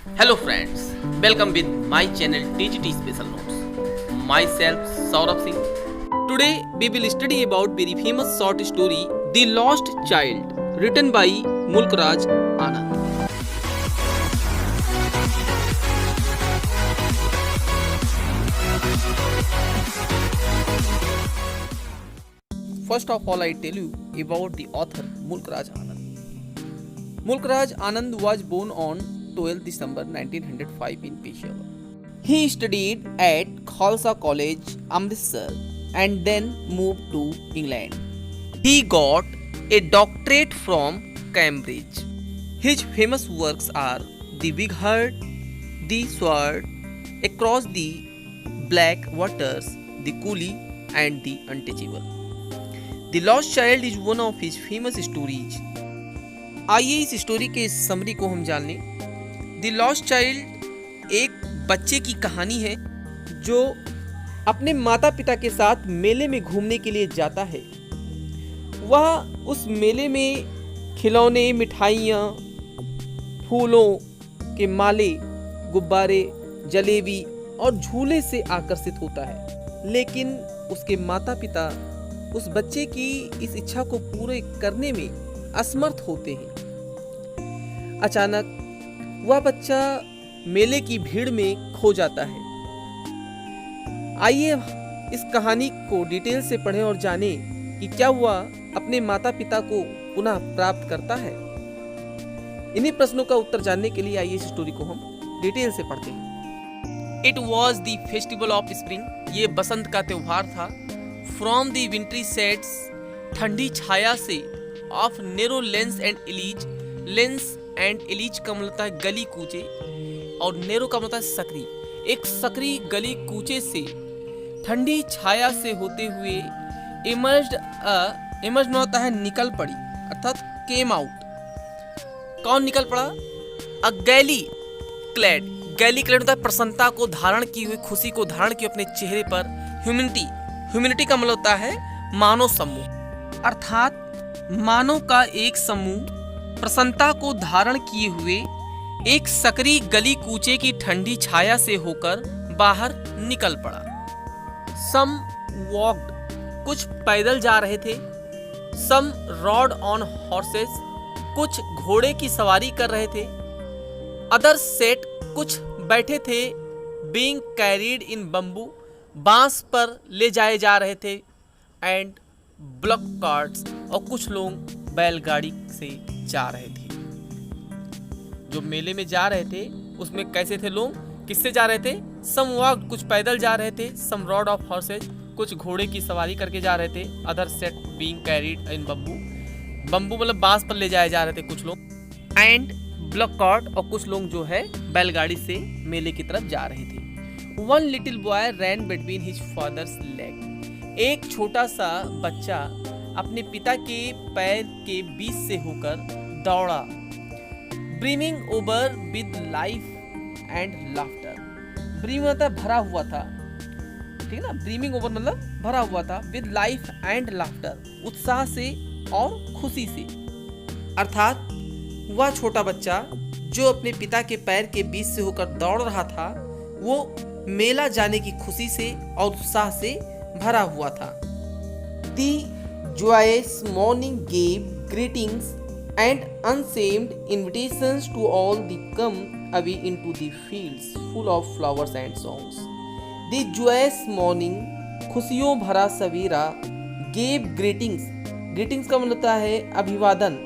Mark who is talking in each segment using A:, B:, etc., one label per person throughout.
A: Hello friends, welcome with my channel TGT Special Notes. Myself Saurabh Singh. Today we will study about very famous short story The Lost Child, written by Mulk Raj Anand. First of all, I tell you about the author Mulk Raj Anand. Mulk Raj Anand was born on 12 December 1905 in Peshawar. He studied at Khalsa College, Amritsar, and then moved to England. He got a doctorate from Cambridge. His famous works are The Big Heart, The Sword, Across the Black Waters, The Coolie, and The Untouchable. The Lost Child is one of his famous stories. आइए इस story के summary को हम जान लें। The lost child एक बच्चे की कहानी है जो अपने माता पिता के साथ मेले में घूमने के लिए जाता है। वह उस मेले में खिलौने, मिठाइयाँ, फूलों के माले, गुब्बारे, जलेबी और झूले से आकर्षित होता है, लेकिन उसके माता पिता उस बच्चे की इस इच्छा को पूरे करने में असमर्थ होते हैं। अचानक वह बच्चा मेले की भीड़ में खो जाता है। आइए इस कहानी को डिटेल से पढ़ें और जानें कि क्या वह अपने माता पिता को पुनः प्राप्त करता है। इन्हीं प्रश्नों का उत्तर जानने के लिए आइए इस स्टोरी को हम डिटेल से पढ़ते हैं। It was the festival of spring. ये बसंत का त्योहार था। फ्रॉम द विंट्री सेट्स, ठंडी छाया से, of narrow lens and allies. Lens and allies का मतलब है गली कूचे और नेरो का मतलब है सकरी। एक सकरी गली कूचे से ठंडी छाया से होते हुए इमर्ज होता है निकल पड़ी, अर्थात केम आउट। कौन निकल पड़ा? अ गैली क्लैड। गैली क्लैड होता है प्रसन्नता को धारण की हुई, खुशी को धारण की अपने चेहरे पर। ह्यूमैनिटी का मतलब होता है मानव समूह, अर्थात मानव का एक समूह प्रसन्नता को धारण किए हुए एक सकरी गली कूचे की ठंडी छाया से होकर बाहर निकल पड़ा। सम वॉक्ड, कुछ पैदल जा रहे थे। सम रॉड ऑन हॉर्सेस, कुछ घोड़े की सवारी कर रहे थे। अदर सेट, कुछ बैठे थे। बीइंग कैरीड इन बम्बू, बांस पर ले जाए जा रहे थे। एंड ब्लॉक कार्ट्स, और कुछ लोग बैलगाड़ी से जा रहे थे। जो मेले में जा रहे थे उसमें कैसे थे लोग, किससे जा रहे थे? सम वॉक, कुछ पैदल जा रहे थे। सम रॉड ऑफ हॉर्सेज, कुछ घोड़े की सवारी करके जा रहे थे। अदर सेट बीइंग कैरीड इन बम्बू, बम्बू मतलब बांस पर ले जाए जा रहे थे कुछ लोग। एंड ब्लॉक कार्ट, और कुछ लोग जो है बैलगाड़ी से मेले की तरफ जा रहे थे। वन लिटिल बॉय रैन बिटवीन हिज फादर्स लेग। एक छोटा सा बच्चा अपने पिता के पैर के बीच से होकर दौड़ा। Brimming over with life and laughter. Brim मतलब भरा हुआ था, ठीक है ना। ब्रीमिंग ओवर मतलब भरा हुआ था। विद लाइफ एंड लाफ्टर, उत्साह से और खुशी से। अर्थात वह छोटा बच्चा जो अपने पिता के पैर के बीच से होकर दौड़ रहा था, वो मेला जाने की खुशी से और उत्साह से भरा हुआ था। The joyous morning gave greetings and unshamed invitations to all the come away into the fields full of flowers and songs. The joyous morning, खुशियों भरा सवेरा, gave greetings, greetings का मतलब होता है अभिवादन,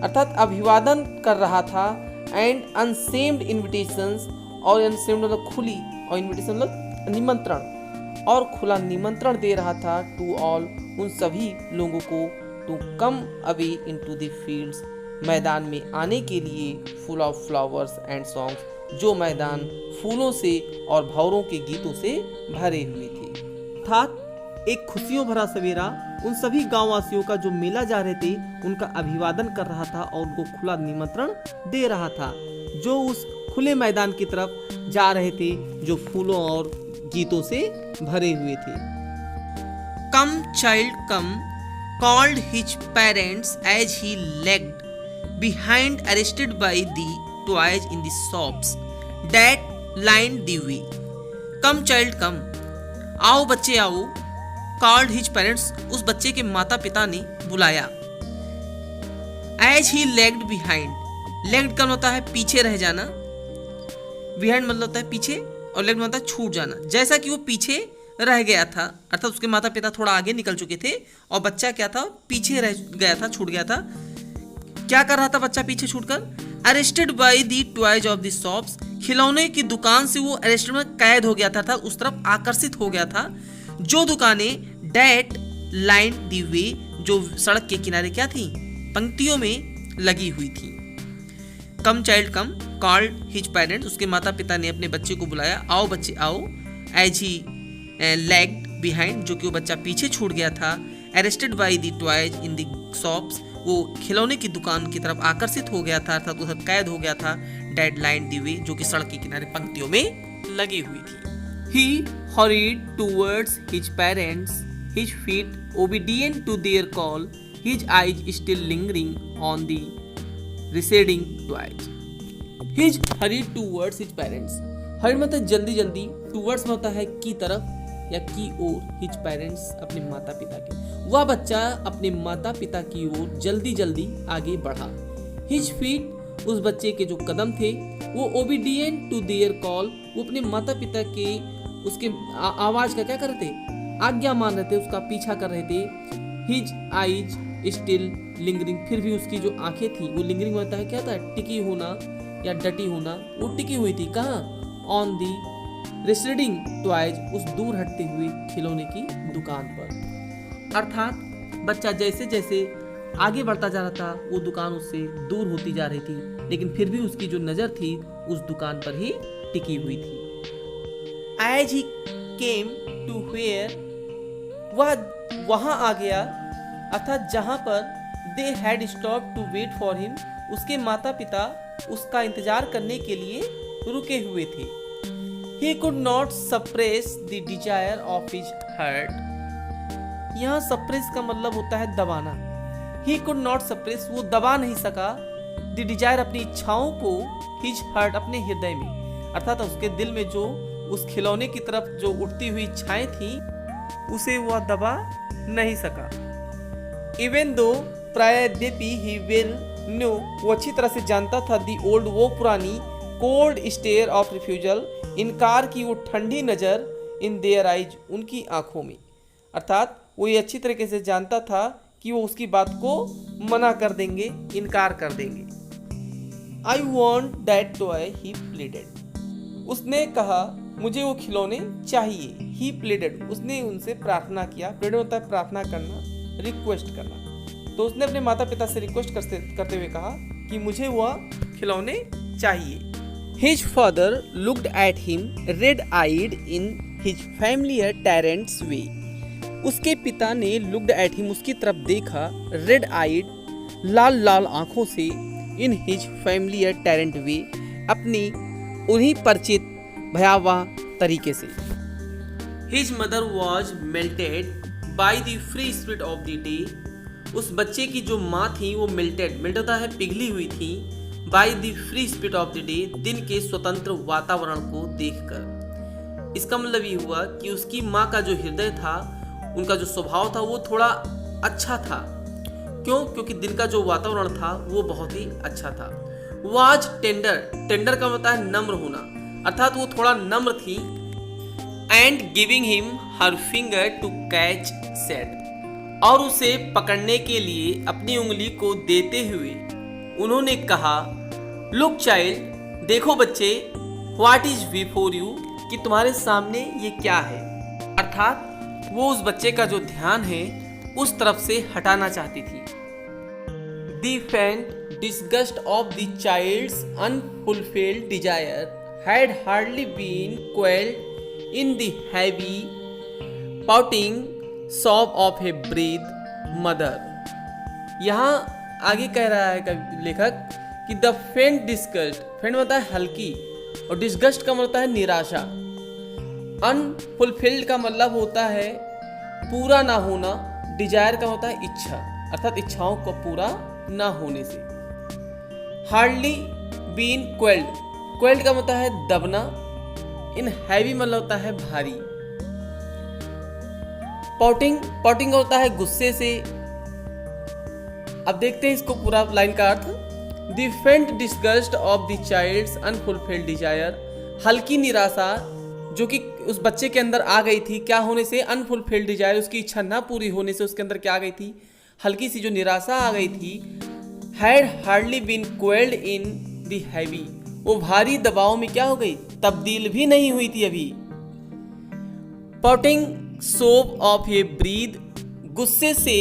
A: अर्थात अभिवादन कर रहा था। and unshamed invitations, और unshamed मतलब खुली, और invitation मतलब निमंत्रण, और खुला निमंत्रण दे रहा था। टू ऑल, उन सभी लोगों को, to come away into the fields, मैदान में आने के लिए। Full of flowers and songs, जो मैदान फूलों से और भंवरों के गीतों से भरे हुए थे। अर्थात एक खुशियों भरा सवेरा उन सभी गांववासियों का जो मेला जा रहे थे उनका अभिवादन कर रहा था और उनको खुला निमंत्रण दे रहा था, जो उस खुले मैदान की तरफ जा रहे थे जो फूलों और गीतों से भरे हुए थे। कम child come called his parents as he lagged behind, arrested by the toys in the shops that line the way, come child come, आओ बच्चे आओ, कॉल्ड हिज पेरेंट्स, उस बच्चे के माता पिता ने बुलाया। As he lagged behind, lagged का होता है पीछे रह जाना, बिहाइंड मतलब होता है पीछे, और लेग्ड मतलब छूट जाना। जैसा कि वो पीछे रह गया था, अर्थात उसके माता पिता थोड़ा आगे निकल चुके थे और बच्चा क्या था, पीछे रह गया था, छूट गया था। क्या कर रहा था बच्चा पीछे छूटकर? Arrested by the toys of the shops, खिलौने की दुकान से वो अरेस्टेड में कैद हो गया था, उस तरफ आकर्षित हो गया था जो दुकानें डेट लाइन द वे, जो सड़क के किनारे क्या थी, पंक्तियों में लगी हुई थी। कम चाइल्ड कम, कॉल्ड हिज पेरेंट्स, उसके माता पिता ने अपने बच्चे को बुलाया, आओ बच्चे आओ। एज ही लैग्ड बिहाइंड, जो कि वो बच्चा पीछे छूट गया था। Arrested by the toys in the shops, वो खिलौने की दुकान की तरफ आकर्षित हो गया था, अर्थात वो कैद हो गया था। डेड लाइन द वे, जो कि सड़क के किनारे पंक्तियों में लगी हुई थी। He hurried towards his parents, his feet obedient to their call, his eyes still lingering on the receding toys. He hurried towards his parents. Heard मतलब जल्दी जल्दी, towards में होता है की तरफ या की ओर, his parents अपने माता पिता के। वह बच्चा अपने माता पिता की ओर जल्दी जल्दी आगे बढ़ा। His feet, उस बच्चे के जो कदम थे वो obedient to their call, वो अपने माता पिता के उसके आवाज का क्या कर रहे थे, आज्ञा मान रहे थे, उसका पीछा कर रहे थे। His eyes still lingering, फिर भी उसकी जो आंखें थी वो लिंगरिंग होता है, क्या होता है, टिकी होना या डटी होना, वो टिकी हुई थी कहाँ, ऑन दी रिसीडिंग टॉयज, उस दूर हटते हुए खिलौने की दुकान पर। अर्थात बच्चा जैसे जैसे आगे बढ़ता जा रहा था वो दुकान उससे दूर होती जा रही थी, लेकिन फिर भी उसकी जो नजर थी उस दुकान पर ही टिकी हुई थी। As he came to where, वह वहां आ गया, अर्थात जहां पर they had stopped to wait for him, उसके माता पिता उसका इंतजार करने के लिए रुके हुए थे। He could not suppress the desire of his heart, यहाँ suppress का मतलब होता है दबाना। He could not suppress, वो दबा नहीं सका, the desire, अपनी इच्छाओं को, his heart, अपने हृदय में, अर्थात उसके दिल में जो उस खिलौने की तरफ जो उठती हुई इच्छाएं थी उसे वह दबा नहीं सका। इवन दो, प्रायद्यपि ही वेल न्यू, वो अच्छी तरह से जानता था, दी ओल्ड, वो पुरानी, कोल्ड स्टेयर ऑफ रिफ्यूजल, इनकार की वो ठंडी नज़र, इन देयर आइज, उनकी आंखों में, अर्थात वो ये अच्छी तरीके से जानता था कि वो उसकी बात को मना कर देंगे, इनकार कर देंगे। I want that toy, he pleaded, उसने कहा मुझे वो खिलौने चाहिए। ही प्लीडेड, उसने उनसे प्रार्थना किया। प्लीड होता है प्रार्थना करना, रिक्वेस्ट करना। तो उसने अपने माता पिता से रिक्वेस्ट करते हुए कहा कि मुझे वह खिलौने चाहिए। His father looked at him red eyed in his familiar tyrant's way, उसके पिता ने लुक्ड एट हिम, उसकी तरफ देखा, रेड आइड, लाल लाल आंखों से, इन हिज फैमिलियर टैरेंट वे, अपनी उन्हीं परिचित भयावह तरीके से। His mother was melted by the free spirit of the day, उस बच्चे की जो माँ थी वो मेल्टेड होता है पिघली हुई थी, by the free spirit of the day, दिन के स्वतंत्र वातावरण को देखकर। इसका मतलब ये हुआ कि उसकी माँ का जो हृदय था, उनका जो स्वभाव था वो थोड़ा अच्छा था। क्यों? क्योंकि दिन का जो वातावरण था वो बहुत ही अच्छा था। वाज टेंडर, टेंडर का मतलब है नम्र होना, अर्थात वो थोड़ा नम्र थी। And giving him her finger to catch said, और उसे पकड़ने के लिए अपनी उंगली को देते हुए उन्होंने कहा, लुक चाइल्ड, देखो बच्चे, व्हाट इज बिफोर यू, कि तुम्हारे सामने ये क्या है। अर्थात वो उस बच्चे का जो ध्यान है उस तरफ से हटाना चाहती थी। The faint disgust of the child's unfulfilled desire had hardly been quelled in the heavy, pouting sob of a breathed mother. यहाँ आगे कह रहा है लेखक कि द फेंट डिस्गस्ट, फेंट होता है हल्की, और डिस्गस्ट का मतलब होता है निराशा। अनफुलफिल्ड का मतलब होता है पूरा ना होना, डिजायर का होता है इच्छा, अर्थात इच्छाओं को पूरा ना होने से। हार्डली बीन क्वेल्ड, क्वेल्ड का मतलब है दबना, इन हैवी मतलब होता है भारी। पाउटिंग, पाउटिंग का होता है गुस्से से। अब देखते हैं इसको पूरा लाइन का अर्थ। The faint disgust of the child's unfulfilled desire, हल्की निराशा जो कि उस बच्चे के अंदर आ गई थी, क्या होने से, अनफुलफिल्ड डिजायर, उसकी इच्छा ना पूरी होने से उसके अंदर क्या आ गई थी, हल्की सी जो निराशा आ गई थी। Had hardly been quelled in the heavy, वो भारी दबाव में क्या हो गई, तब्दील भी नहीं हुई थी अभी। पाउटिंग सोब ऑफ ए ब्रीद, गुस्से से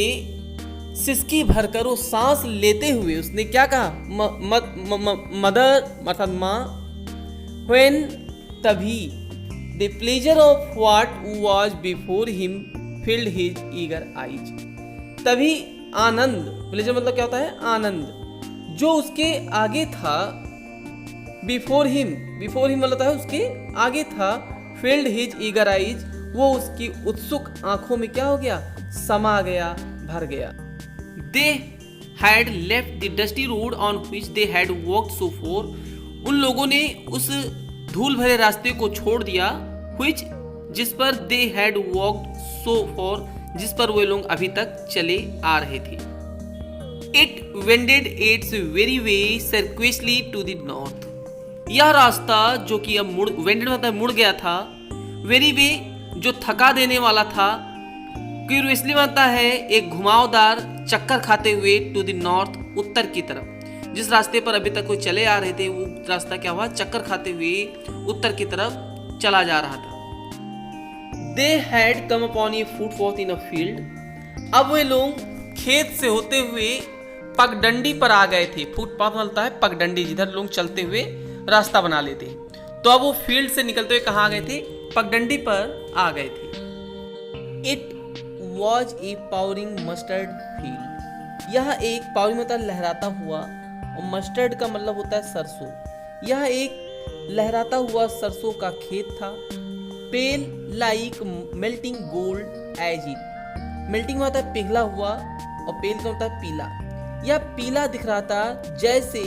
A: सिसकी भरकर वो सांस लेते हुए उसने क्या कहा, मदर अर्थात माँ। व्हेन, तभी। The pleasure of what was before him field his eager eyes, तभी आनंद, प्लेजर मतलब क्या होता है, आनंद, जो उसके आगे था। बिफोर हिम, बिफोर हिम मतलब है उसके आगे था। फिल्ड हिज ईगर आईज, वो उसकी उत्सुक आंखों में क्या हो गया, समा गया, भर गया। They had left the dusty road on which they had walked so four, उन लोगों ने उस धूल भरे रास्ते को छोड़ दिया। व्हिच, जिस पर they had walked so for, जिस पर वे लोग अभी तक चले आ रहे थे। It wended its very way sinuously to the north, यह रास्ता जो कि अब मुड़, वेंडेड मतलब मुड़ गया था, वेरी वे जो थका देने वाला था, क्यूरियसली बनता है एक घुमावदार चक्कर खाते हुए, टू द नॉर्थ, उत्तर की तरफ। जिस रास्ते पर अभी तक कोई चले आ रहे थे वो रास्ता क्या हुआ, चक्कर खाते हुए उत्तर की तरफ चला जा रहा था। They had come upon A footpath in a field, अब वे लोग खेत से होते हुए पगडंडी पर आ गए थे। फुटपाथ मिलता है पगडंडी, जिधर लोग चलते हुए रास्ता बना लेते। तो अब वो फील्ड से निकलते हुए कहाँ आ गए थे, पगडंडी पर आ गए थे। It was a powering mustard field, यह एक पावरिंग मतलब लहराता हुआ, और मस्टर्ड का मतलब होता है सरसों। यह एक लहराता हुआ सरसों का खेत था। Pale like melting gold as it, melting होता है पिघला हुआ, और पेल का होता है पीला। यह पीला दिख रहा था जैसे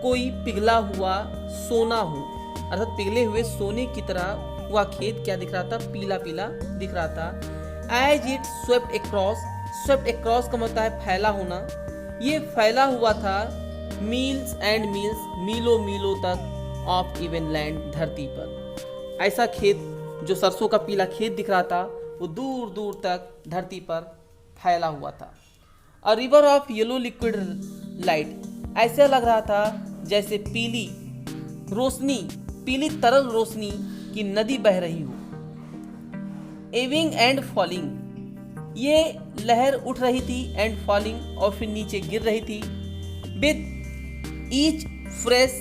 A: कोई पिघला हुआ सोना हो, अर्थात पिघले हुए सोने की तरह वह खेत क्या दिख रहा था, पीला पीला दिख रहा था। As it swept across, swept across का मतलब है फैला होना, ये फैला हुआ था। मील्स एंड मील्स, मीलों मीलों तक, ऑफ इवन लैंड, धरती पर। ऐसा खेत जो सरसों का पीला खेत दिख रहा था वो दूर दूर तक धरती पर फैला हुआ था। A river of yellow liquid light, ऐसा लग रहा था जैसे पीली रोशनी, पीली तरल रोशनी की नदी बह रही हो। एविंग एंड फॉलिंग, ये लहर उठ रही थी, एंड फॉलिंग और फिर नीचे गिर रही थी। With each fresh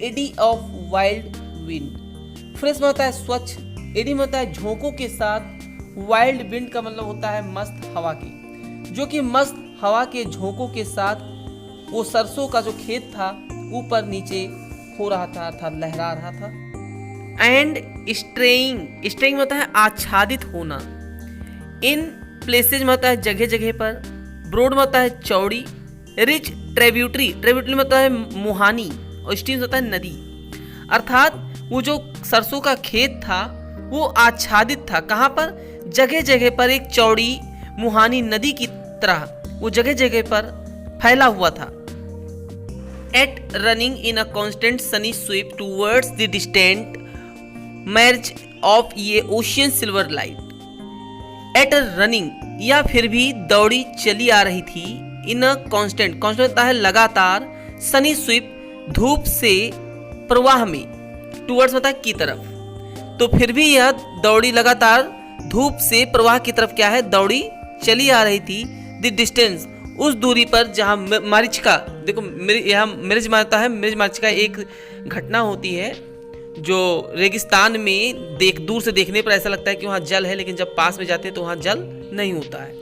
A: eddy of wild wind, fresh में होता है स्वच्छ, एडी में होता है झोंकों के साथ, वाइल्ड विंड का मतलब होता है मस्त हवा के, जो कि मस्त हवा के झोंकों के साथ वो सरसों का जो खेत था ऊपर नीचे हो रहा था, अर्थात लहरा रहा था। एंड स्ट्रेइंग, स्ट्रेइंग में होता है आच्छादित होना। इन प्लेसेज में होता है जगह जगह पर। ब्रॉड में होता है चौड़ी। रिच ट्रिब्यूटरी, ट्रिब्यूटरी में होता है मुहानी, और स्ट्रीम होता है नदी। अर्थात वो जो सरसों का खेत था वो आच्छादित था, कहाँ पर, जगह जगह पर एक चौड़ी मुहानी नदी की तरह वो जगह जगह पर फैला हुआ था। At running in a constant sunny sweep towards the distant merge of the ocean silver light. At running, या फिर भी दौड़ी चली आ रही थी। इन अ कॉन्स्टेंट, कॉन्स्टेंट होता है लगातार, सनी स्वीप धूप से प्रवाह में, टूवर्ड्स होता है की तरफ, तो फिर भी यह दौड़ी लगातार धूप से प्रवाह की तरफ क्या है, दौड़ी चली आ रही थी। द डिस्टेंस, उस दूरी पर जहाँ मारीचिका, देखो यहाँ मिर्ज मारता है, मिर्ज मारीचिका एक घटना होती है जो रेगिस्तान में दूर से देखने पर ऐसा लगता है कि वहाँ जल है, लेकिन जब पास में जाते हैं तो वहाँ जल नहीं होता है।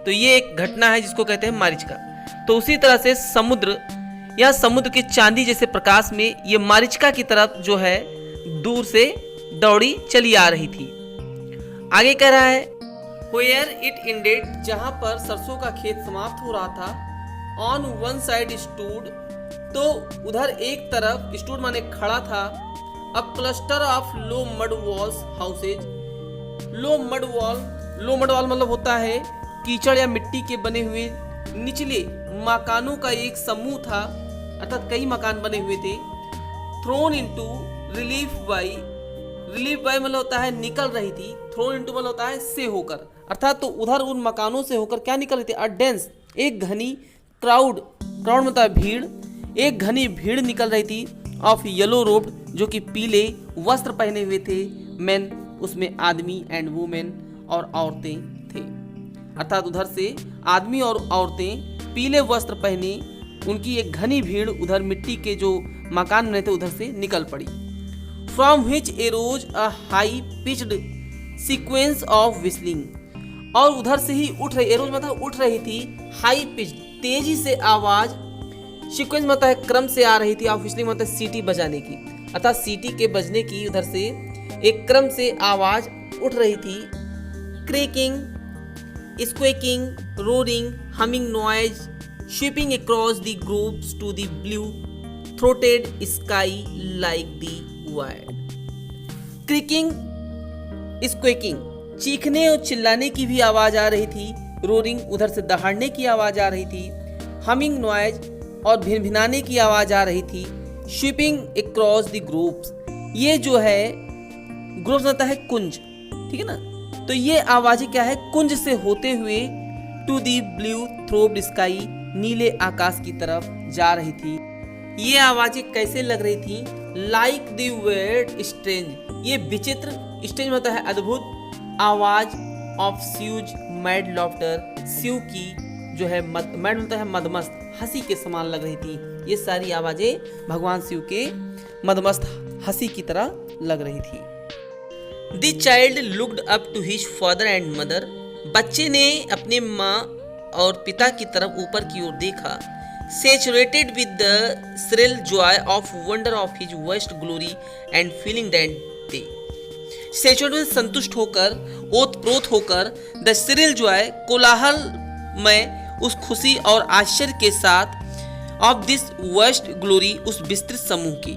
A: तो ये एक घटना है जिसको कहते हैं मारीचिका। तो उसी तरह से समुद्र, या समुद्र के चांदी जैसे प्रकाश में ये मारीचिका की तरफ जो है दूर से दौड़ी चली आ रही थी। आगे कह रहा है Where it ended, जहाँ पर सरसों का खेत समाप्त हो रहा था। On one side stood तो उधर एक तरफ स्टूड माने खड़ा था a cluster of low mud walls houses. Low mud wall मतलब होता है कीचड़ या मिट्टी के बने हुए निचले मकानों का एक समूह था, अर्थात कई मकान बने हुए थे। थ्रोन इनटू रिलीफ बाई मतलब होता है निकल रही थी, थ्रोन इनटू मतलब होता है से होकर, अर्थात तो उधर उन मकानों से होकर क्या निकल रही थी, अ डेंस एक घनी क्राउड मतलब है भीड़, एक घनी भीड़ निकल रही थी ऑफ येलो रोब्ड जो कि पीले वस्त्र पहने हुए थे, मैन उसमें आदमी एंड वुमेन और औरतें थे, अर्थात उधर से आदमी और औरतें पीले वस्त्र पहने उनकी एक घनी भीड़ उधर मिट्टी के जो मकान बने थे उधर से निकल पड़ी। From which arrows a high pitched sequence of whistling, और उधर से ही उठ रही, एरोज मतलब उठ रही थी, हाई पिच तेजी से आवाज, सीक्वेंस मतलब है क्रम से आ रही थी, ऑफ विस्लिंग मतलब सीटी बजाने की, अर्थात सीटी के बजने की उधर से एक क्रम से आवाज उठ रही थी। Creaking, squeaking, roaring, humming noise sweeping across the groves to the blue throated sky like the wide. Creaking, squeaking चीखने और चिल्लाने की भी आवाज आ रही थी, रोरिंग उधर से दहाड़ने की आवाज आ रही थी, हमिंग नॉइज और भिनभिनाने की आवाज आ रही थी, स्वीपिंग अक्रॉस द ग्रुप्स, ये जो है ग्रुप्स होता है कुंज, ठीक है ना, तो ये आवाजें क्या है कुंज से होते हुए टू दी ब्लू थ्रोब्ड स्काई नीले आकाश की तरफ जा रही थी। ये आवाजें कैसे लग रही थी, लाइक द वर्ड स्ट्रेंज, ये विचित्र, स्ट्रेंज होता है अद्भुत आवाज ऑफ स्यूज मैड लॉफ्टर, स्यू की जो है मैड होता है मदमस्त हंसी के समान लग रही थी। ये सारी आवाजें भगवान शिव के मदमस्त हंसी की तरह लग रही थी। The child looked up to his father and mother, बच्चे ने अपने माँ और पिता की तरफ ऊपर की ओर देखा। Saturated with the shrill Joy of wonder of his waste glory and feeling that day, saturated में संतुष्ट होकर, ओतप्रोत होकर, द श्रिल जॉय कोलाहल में उस खुशी और आश्चर्य के साथ ऑफ दिस वस्ट ग्लोरी उस विस्तृत समूह की,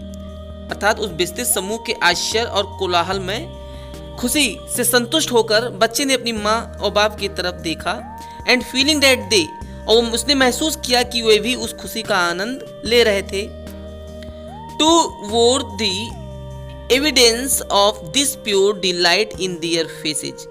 A: अर्थात उस विस्तृत समूह के आश्चर्य और कोलाहल में खुशी से संतुष्ट होकर बच्चे ने अपनी माँ और बाप की तरफ देखा। एंड फीलिंग दैट दे, और उसने महसूस किया कि वे भी उस खुशी का आनंद ले रहे थे। To wore the evidence of this pure delight in their faces,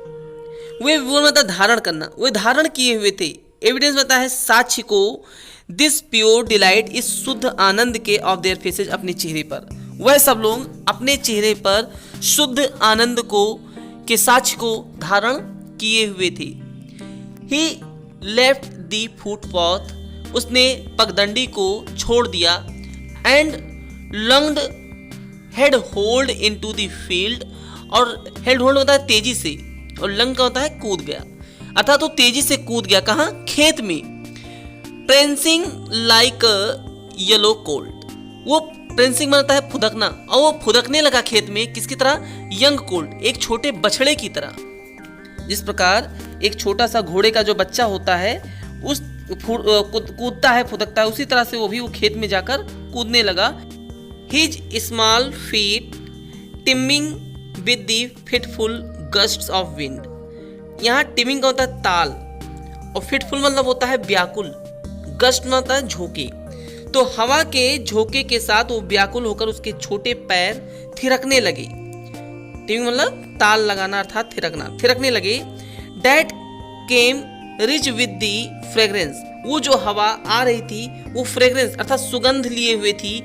A: वे मतलब धारण करना, वे धारण किए हुए थे, एविडेंस बताया है साक्ष्य को, दिस प्योर डिलाइट इस शुद्ध आनंद के ऑफ देयर फेसेज अपने चेहरे पर, वह सब लोग अपने चेहरे पर शुद्ध आनंद को के साक्ष्य को धारण किए हुए थे। ही लेफ्ट दी फुटपाथ, उसने पगडंडी को छोड़ दिया। And lunged headlong into the field, और हेड होल्ड होता है तेजी से, और लंग का होता है कूद गया, अर्थात तो तेजी से कूद गया कहाँ, खेत में। प्रेंसिंग लाइक येलो कोल्ट, वो प्रेंसिंग बनता है फुदकना, और वो फुदकने लगा खेत में, किसकी तरह, यंग कोल्ट, एक छोटे बछड़े की तरह। जिस प्रकार एक छोटा सा घोड़े का जो बच्चा होता है उस कूदता है, फुदकता है, उसी तरह से वो भी वो खेत में जाकर कूदने लगा। His small feet timing with the fitful gusts of wind, यहाँ टिमिंग का होता है ताल, और फिटफुल मतलब होता है व्याकुल, गस्ट में होता है झोंके, तो हवा के झोंके के साथ वो व्याकुल होकर उसके छोटे पैर थिरकने लगे। टिमिंग मतलब ताल लगाना अर्थात थिरकने लगे। That came rich with the fragrance, वो जो हवा आ रही थी वो फ्रेग्रेंस अर्थात सुगंध लिए हुए थी,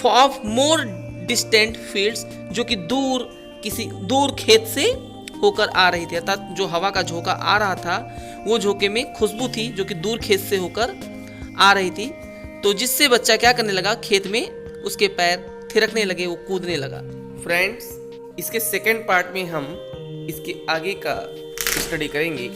A: ऑफ मोर डिस्टेंट फील्ड्स, जो कि दूर खेत से होकर आ रही थी, अर्थात जो हवा का झोंका आ रहा था वो झोंके में खुशबू थी जो कि दूर खेत से होकर आ रही थी, तो जिससे बच्चा क्या करने लगा, खेत में उसके पैर थिरकने लगे, वो कूदने लगा। फ्रेंड्स, इसके सेकेंड पार्ट में हम इसके आगे का स्टडी करेंगे।